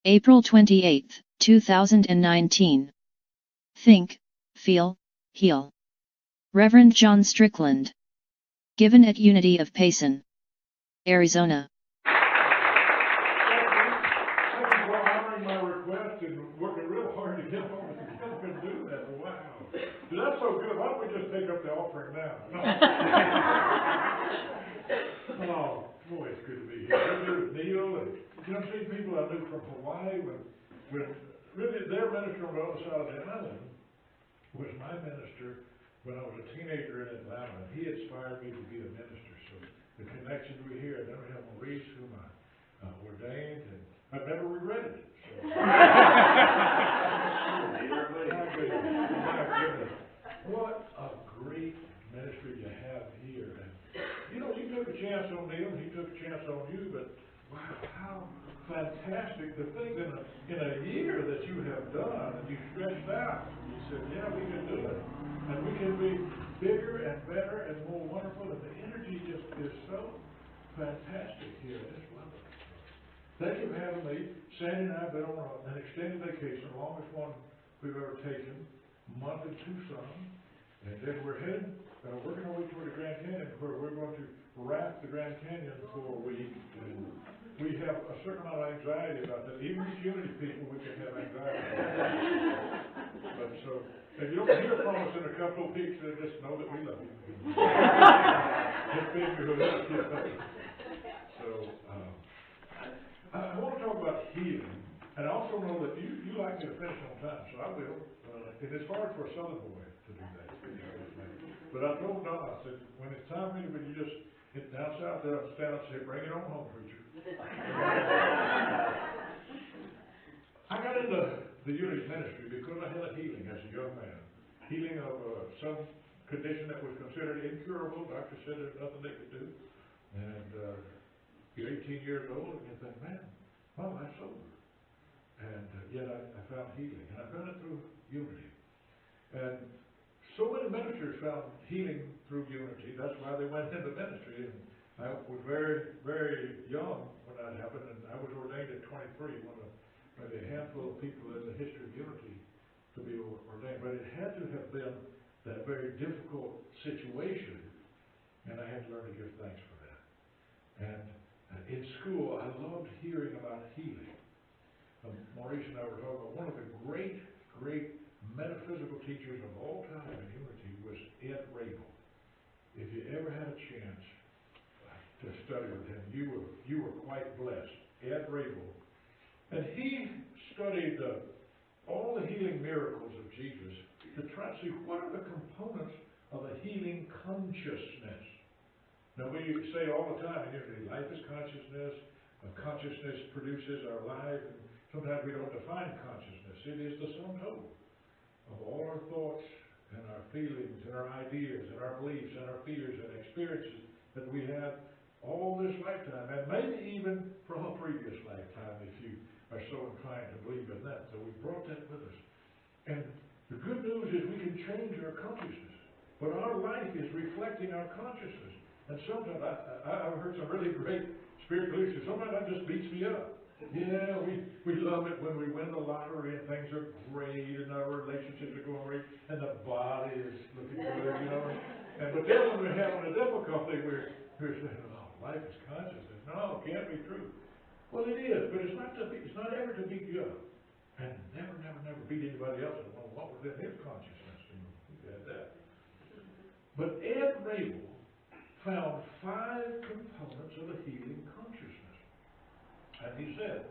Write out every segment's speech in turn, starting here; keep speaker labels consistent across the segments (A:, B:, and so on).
A: April 28, 2019. Think, Feel, Heal. Reverend John Strickland. Given at Unity of Payson, Arizona.
B: Thank you for honoring my request and working real hard to get on it. You can do that. Wow. That's so good. Why don't we just take up the offering now? Oh, boy, it's good to be here. Good to be with Neil. And, I've seen people I knew from Hawaii when really their minister on the other side of the island was my minister when I was a teenager in Atlanta. And he inspired me to be a minister. So the connections we hear, I never have Maurice, whom I ordained, and I've never regretted it. So. My goodness. What a great ministry you have here. And, you took a chance on Neil, he took a chance on you, but wow, how fantastic the things in a year that you have done, and you stretched out. You said, yeah, we can do it. And we can be bigger and better and more wonderful, and the energy just is so fantastic here. I just love it. Thank you for having me. Sandy and I have been on an extended vacation, the longest one we've ever taken, a month in Tucson. And then we're headed, working our way toward the Grand Canyon, where we're going to raft the Grand Canyon for a week. And we have a certain amount of anxiety about that. Even as Unity people, we can have anxiety. But so, if you don't hear from us in a couple of weeks, then just know that we love you. Just being good. So, I want to talk about healing. And I also know that you like me to finish on time, so I will. And it's hard for a Southern boy to do that. But I told Don, I said, when it's time for you, but you just hit down south there and stand up and say, bring it on home, preacher. I got into the Unity ministry because I had a healing as a young man. Healing of some condition that was considered incurable. Doctor said there's nothing they could do. And you're 18 years old and you think, man, my life's over. And yet I found healing. And I found it through Unity. And so many ministers found healing through Unity. That's why they went into ministry. And I was very, very young when that happened. And I was ordained at 23, one of maybe a handful of people in the history of Unity to be ordained. But it had to have been that very difficult situation. And I had to learn to give thanks for that. And in school, I loved hearing about healing. Maurice and I were talking about one of the great metaphysical teachers of all time in Unity was Ed Rabel. If you ever had a chance to study with him, you were quite blessed. Ed Rabel. And he studied all the healing miracles of Jesus to try to see what are the components of a healing consciousness. Now we say all the time in Unity, life is consciousness. Consciousness produces our life. And sometimes we don't define consciousness. It is the sum total of all our thoughts and our feelings and our ideas and our beliefs and our fears and experiences that we have all this lifetime, and maybe even from a previous lifetime if you are so inclined to believe in that. So we brought that with us. And the good news is we can change our consciousness, but our life is reflecting our consciousness. And sometimes I've heard some really great spiritual leaders say, sometimes that just beats me up. Yeah, we love it when we win the lottery and things are great and our relationships are going great and the body is looking good, but then when we're having a difficulty, we're saying, oh, life is consciousness. No, it can't be true. Well, it is, but it's not ever to beat you up. And never beat anybody else. Well, what was in his consciousness? He had that. But Ed Rabel found 5 components of a healing consciousness. And he said,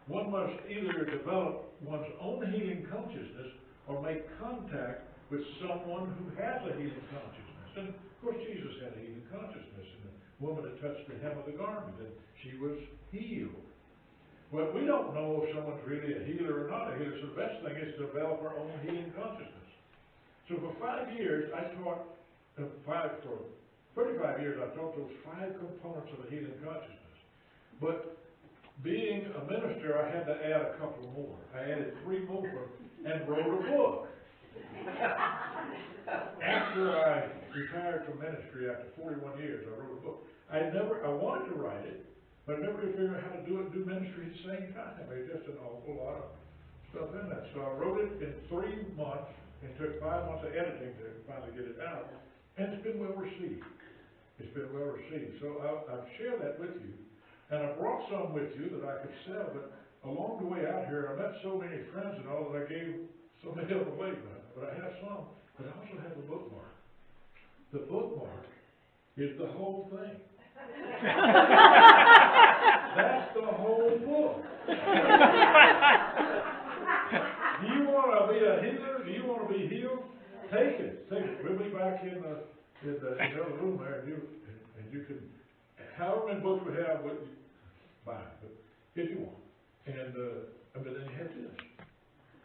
B: one must either develop one's own healing consciousness or make contact with someone who has a healing consciousness. And of course, Jesus had a healing consciousness. And the woman that touched the hem of the garment, and she was healed. But we don't know if someone's really a healer or not a healer, so the best thing is to develop our own healing consciousness. So for 5 years, I taught, for 35 years, I've taught those 5 components of a healing consciousness. But being a minister, I had to add a couple more. I added 3 more and wrote a book. After I retired from ministry after 41 years, I wrote a book. I wanted to write it, But I never could figure out how to do it and do ministry at the same time. There's just an awful lot of stuff in that. So I wrote it in 3 months. It took 5 months of editing to finally get it out. And it's been well received. It's been well received. So I've shared that with you. And I brought some with you that I could sell. But along the way out here, I met so many friends and all that I gave so many of them away. But I have some. But I also have a bookmark. The bookmark is the whole thing. That's the whole book. Do you want to be a healer? Do you want to be healed? Take it. Take it. We'll be back in the other room there, and you can, however many books we have, buy it, but if you want. And but then you have this.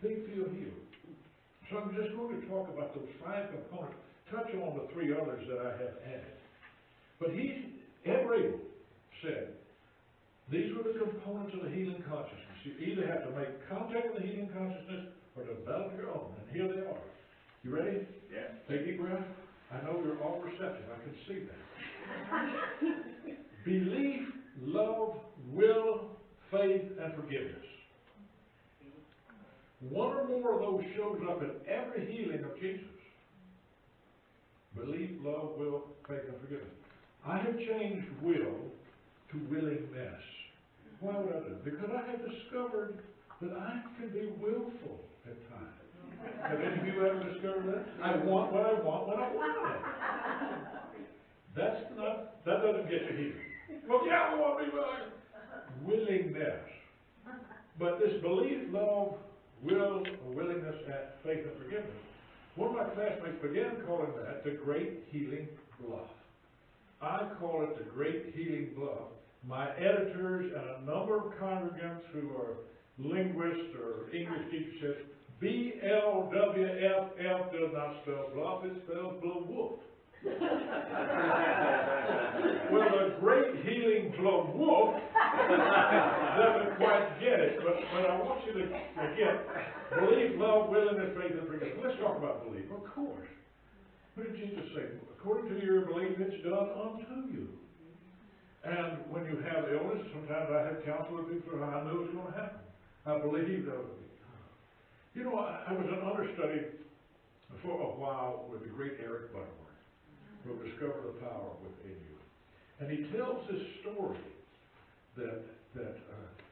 B: Think, feel, heal. So I'm just going to talk about those 5 components. Touch on the 3 others that I have added. But Ed Rabel said, these were the components of the healing consciousness. You either have to make contact with the healing consciousness or develop your own. And here they are. You ready?
C: Yeah.
B: Take a deep breath. I know you're all receptive. I can see that. Belief, love, will, faith, and forgiveness. One or more of those shows up in every healing of Jesus. Belief, love, will, faith, and forgiveness. I have changed will to willingness. Why would I do it? Because I have discovered that I can be willful at times. Have any of you ever discovered that? I want what I want when I want it. That doesn't get you here. Well, yeah, we want to be willing. Willingness. But this belief, love, will, willingness, and faith and forgiveness. One of my classmates began calling that the great healing bluff. I call it the great healing bluff. My editors and a number of congregants who are linguists or English teachers said, BLWFF does not spell bluff, it spells wolf. Well, the great healing wolf doesn't quite get it, but I want you to get belief, love, willingness, faith, and forgiveness. Let's talk about belief. Of course. What did Jesus say? According to your belief, it's done unto you. And when you have illness, sometimes I have counsel with people, I knew it was going to happen. I believe that would be. You know, I was an understudy for a while with the great Eric Butterworth, who discovered the power within you. And he tells this story that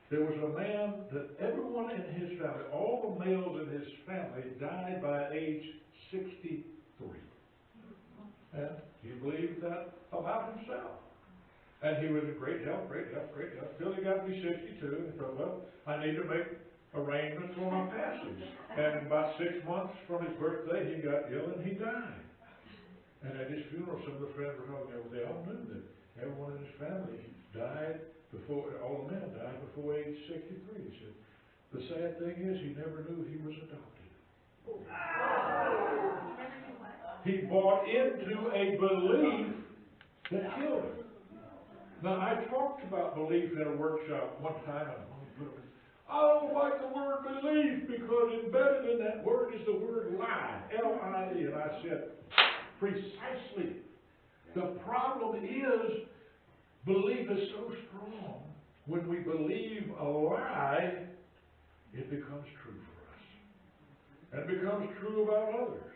B: there was a man that everyone in his family, all the males in his family, died by age 63. And he believed that about himself. And he was in great health, till he got to be 62, and he thought, well, I need to make arrangements for my passage. And about 6 months from his birthday, he got ill and he died. And at his funeral, some of the friends were talking, they all knew that everyone in his family died before, all the men died before age 63. He said, the sad thing is, he never knew he was adopted. He bought into a belief that killed him. Now, I talked about belief in a workshop one time, and I don't like the word belief because embedded in that word is the word lie, L-I-E. And I said, precisely. The problem is belief is so strong. When we believe a lie, it becomes true for us. And it becomes true about others.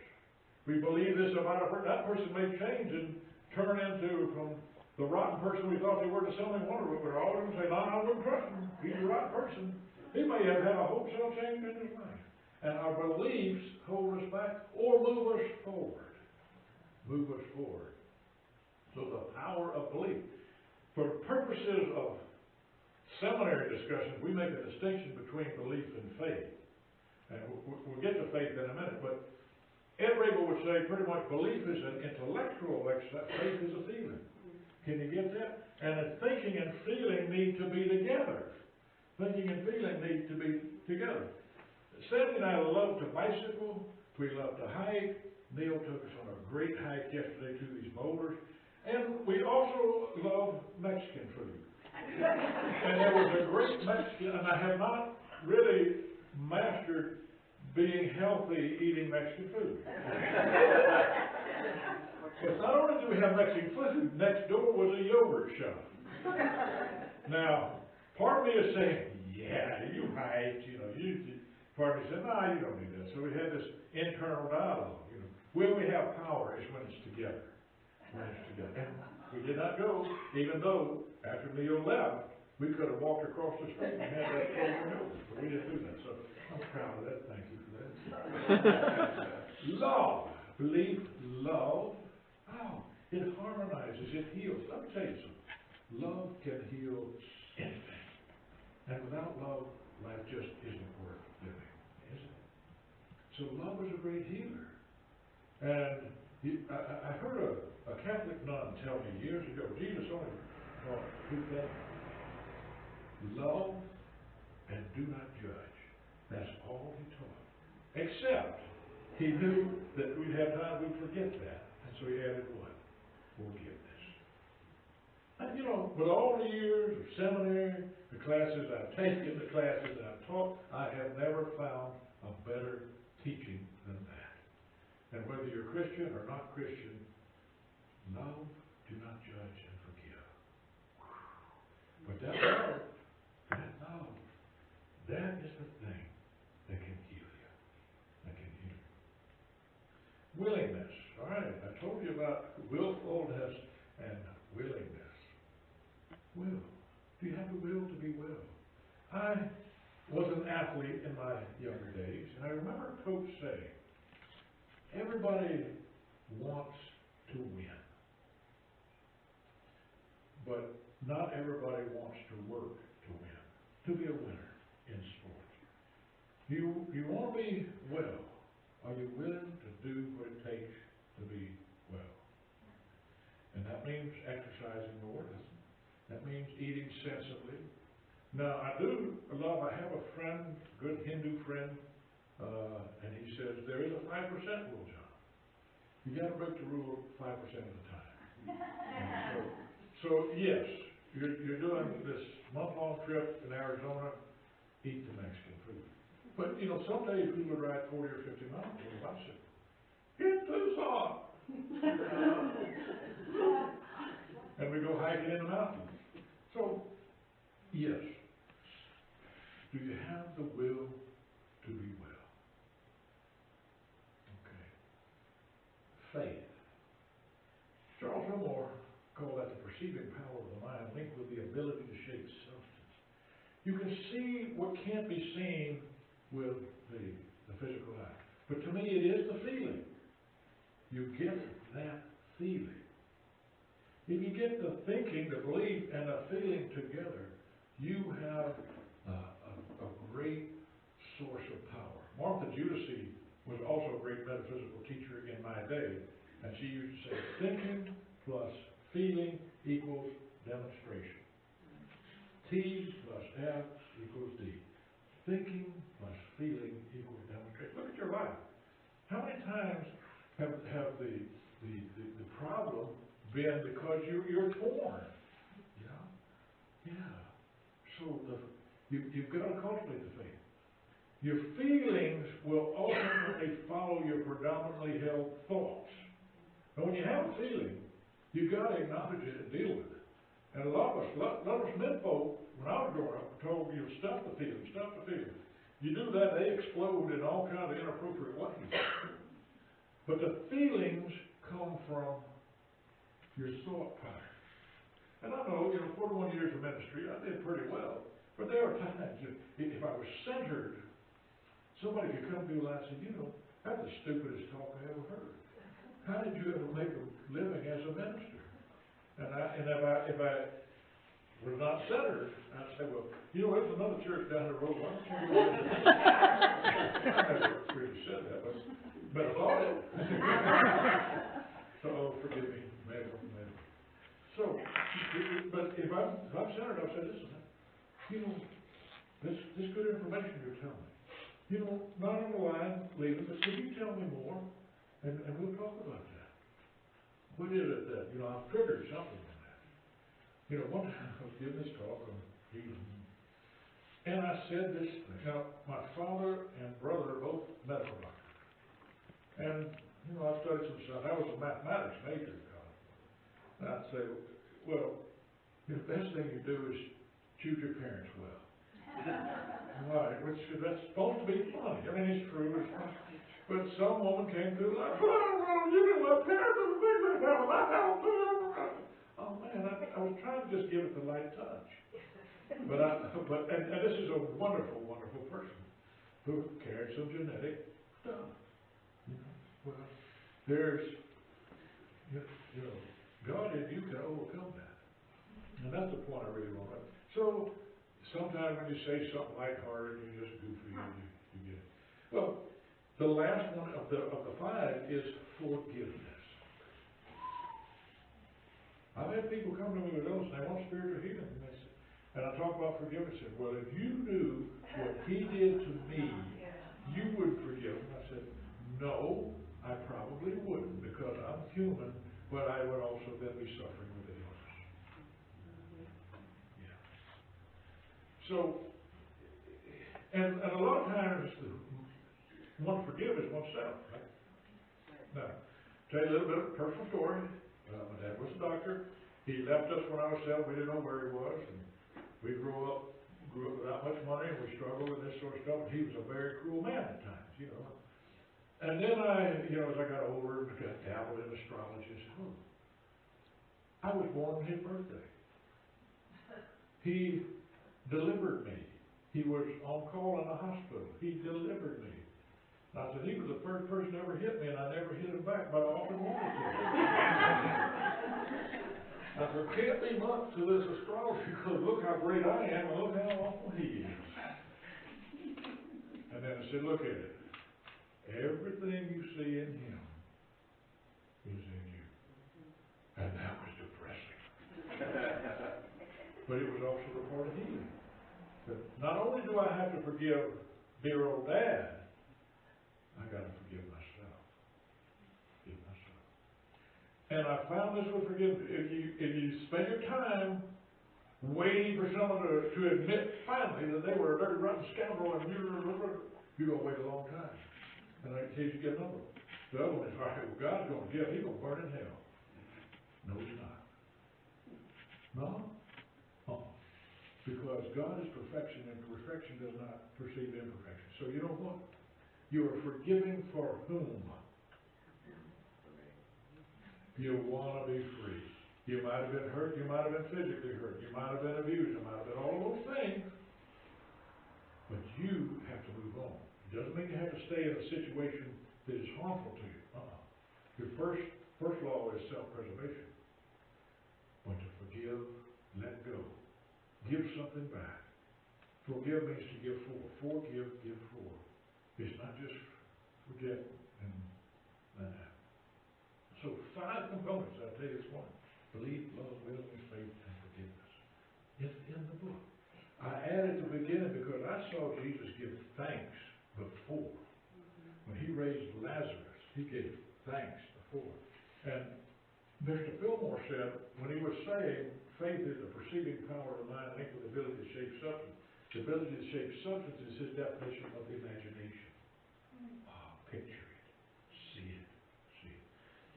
B: We believe this about a person. That person may change and turn into, from the rotten person we thought they were, to something wonderful. But all of them say, no, I wouldn't trust him. He's a rotten person. He may have had a whole cell change in his life. And our beliefs hold us back or move us forward. Move us forward. So the power of belief. For purposes of seminary discussions, we make a distinction between belief and faith. And we'll get to faith in a minute, but Ed Rabel would say pretty much belief is an intellectual exercise, faith is a feeling. Can you get that? And thinking and feeling need to be together. Thinking and feeling need to be together. Sandy and I love to bicycle. We love to hike. Neil took us on a great hike yesterday to these boulders. And we also love Mexican food. And there was a great Mexican, and I have not really mastered being healthy eating Mexican food. But not only do we have Mexican food, next door was a yogurt shop. Now, part of me is saying, yeah, you're right, part of me said, no, you don't need that. So we had this internal dialogue, Where we have power is when it's together. When it's together. And we did not go, even though after Leo left, we could have walked across the street and had that program over. But we didn't do that. So I'm proud of that. Thank you for that. Love. Belief, love. Oh, it harmonizes, it heals. Let me tell you something. Love can heal anything. And without love, life just isn't worth living, is it? So love is a great healer. And I heard a Catholic nun tell me years ago, Jesus only taught two things. Love and do not judge. That's all he taught. Except he knew that we'd have time we'd forget that. And so he added what? Forgiveness. And with all the years of seminary, the classes I've taken, the classes I've taught, I have never found a better teaching than that. And whether you're Christian or not Christian, love, do not judge, and forgive. But that love, that is the thing that can heal you. That can heal you. Willingness. All right, I told you about willfulness and willingness. Will. Do you have the will to be well? I was an athlete in my younger days, and I remember a coach saying, everybody wants to win, but not everybody wants to work to win, to be a winner in sport. You want to be well. Are you willing to do what it takes to be well? And that means exercising more, doesn't it? That means eating sensibly. Now, I have a friend, good Hindu friend, and he says there is a 5% rule, John. You got to break the rule 5% of the time. So yes, you're doing this month-long trip in Arizona, eat the Mexican food. But some days we would ride 40 or 50 miles with a bicycle. Get Tucson! And we go hiking in the mountains. So, yes. Do you have the will to be well? Okay. Faith. Charles Fillmore called that the perceiving power of the mind linked with the ability to shape substance. You can see what can't be seen with the physical eye. But to me, it is the feeling. You get that feeling. If you get the thinking, the belief, and the feeling together, you have a great source of power. Martha Judici was also a great metaphysical teacher in my day, and she used to say, thinking plus feeling equals demonstration. T plus F equals D. Thinking plus feeling equals demonstration. Look at your life. How many times have the problem been because you're torn? Yeah. So you've got to cultivate the faith. Your feelings will ultimately follow your predominantly held thoughts. And when you have a feeling, you've got to acknowledge it and deal with it. And a lot of us menfolk, when I was growing up, were told you stop the feeling, stop the feeling. You do that, they explode in all kinds of inappropriate ways. But the feelings come from your thought pattern. And I know, 41 years of ministry, I did pretty well. But there are times, if I was centered, somebody could come to me and say, that's the stupidest talk I ever heard. How did you ever make a living as a minister? And if I was not centered, I'd say, well, there's another church down the road. Why don't you go there? I never really said that, but I thought it. So, forgive me, maybe. So, but if I'm centered, I'll say, listen, this good information you're telling me, not on the line, leave it, but can you tell me more? And we'll talk about that. What is it that, I've triggered something on that. One time I was giving this talk on healing, and I said this thing. Now, my father and brother are both medical doctors. And, I studied some stuff. I was a mathematics major in college. And I'd say, well, the best thing you do is Choose your parents well. Right, which that's supposed to be funny. I mean, it's true, it's funny. But some woman came through like, oh, you know what, parents are the big thing about my house. Oh man, I was trying to just give it the light touch. And this is a wonderful, wonderful person who carried some genetic stuff. Well, there's, you know, God in you can overcome that. And that's the point I really want to. So, sometimes when you say something lighthearted, you just goofy, you get it. Well, the last one of the five is forgiveness. I've had people come to me with those, and they want spiritual healing. And I talk about forgiveness. I said, well, if you knew what he did to me, you would forgive him. I said, no, I probably wouldn't, because I'm human, but I would also then be suffering with illness. Yeah. So, and a lot of times, one to forgive is oneself, right? Now, tell you a little bit of a personal story. My dad was a doctor. He left us when I was 7. We didn't know where he was. And we grew up without much money, and we struggled with this sort of stuff. He was a very cruel man at times, you know. And then as I got older, I got dabbled in astrology. I said, I was born on his birthday. He delivered me. He was on call in the hospital. He delivered me. And I said, he was the first person to ever hit me, and I never hit him back, but I often wanted to. I said, can't be much to this astrology, because look how great I am, and look how awful he is. And then I said, look at it. Everything you see in him is in you. And that was depressing. But it was also a part of healing. But not only do I have to forgive dear old Dad, I got to forgive myself. Forgive myself. And I found this with forgiveness. If you spend your time waiting for someone to admit finally that they were a dirty, rotten scoundrel, and you're going to wait a long time. And I can you get another one. The other one is, all right, well, God's going to give. He's going to burn in hell. No, he's not. No? Because God is perfection, and perfection does not perceive imperfection. So you know what? You are forgiving for whom? You want to be free. You might have been hurt. You might have been physically hurt. You might have been abused. You might have been all of those things. But you have to move on. It doesn't mean you have to stay in a situation that is harmful to you. Your first law is self-preservation. But to forgive, let go. Give something back. Forgive means to give for. Forgive, give for. It's not just forget and that. So 5 components I'll tell you this morning. Belief, love, willingness, faith, and forgiveness. It's in the book. I added the beginning because I saw Jesus give thanks before. When he raised Lazarus, he gave thanks before. And Mr. Fillmore said, when he was saying faith is the perceiving power of the mind linked with the ability to shape substance, the ability to shape substance is his definition of the imagination. Picture it. See it. See it.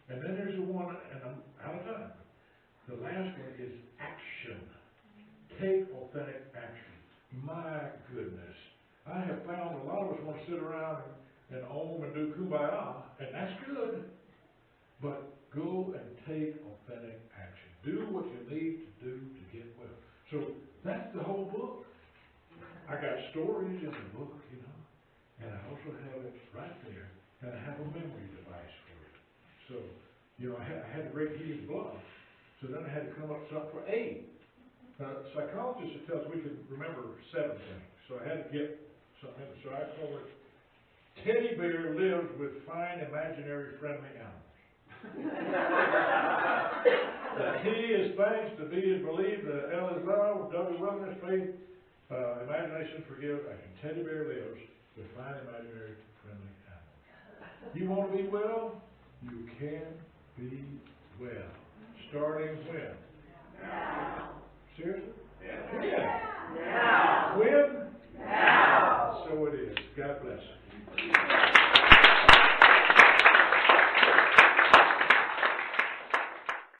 B: And then there's the one, and I'm out of time. The last one is action. Take authentic action. My goodness. I have found a lot of us want to sit around and own and do kumbaya, and that's good. But go and take authentic action. Do what you need to do to get well. So that's the whole book. I got stories in the book, you know, and I also have it right there, and I have a memory device for it. So, you know, I had the great heating blood, so then I had to come up with something for 8. Psychologists tell us we can remember 7 things, so I had to get something. So I call it Teddy Bear lives with fine imaginary friendly animals. The T is thanks, the B is believe, the L is love, W willingness, faith, imagination, forgive, action. Teddy Bear lives with fine imaginary friendly animals. You want to be well? You can be well. Starting when?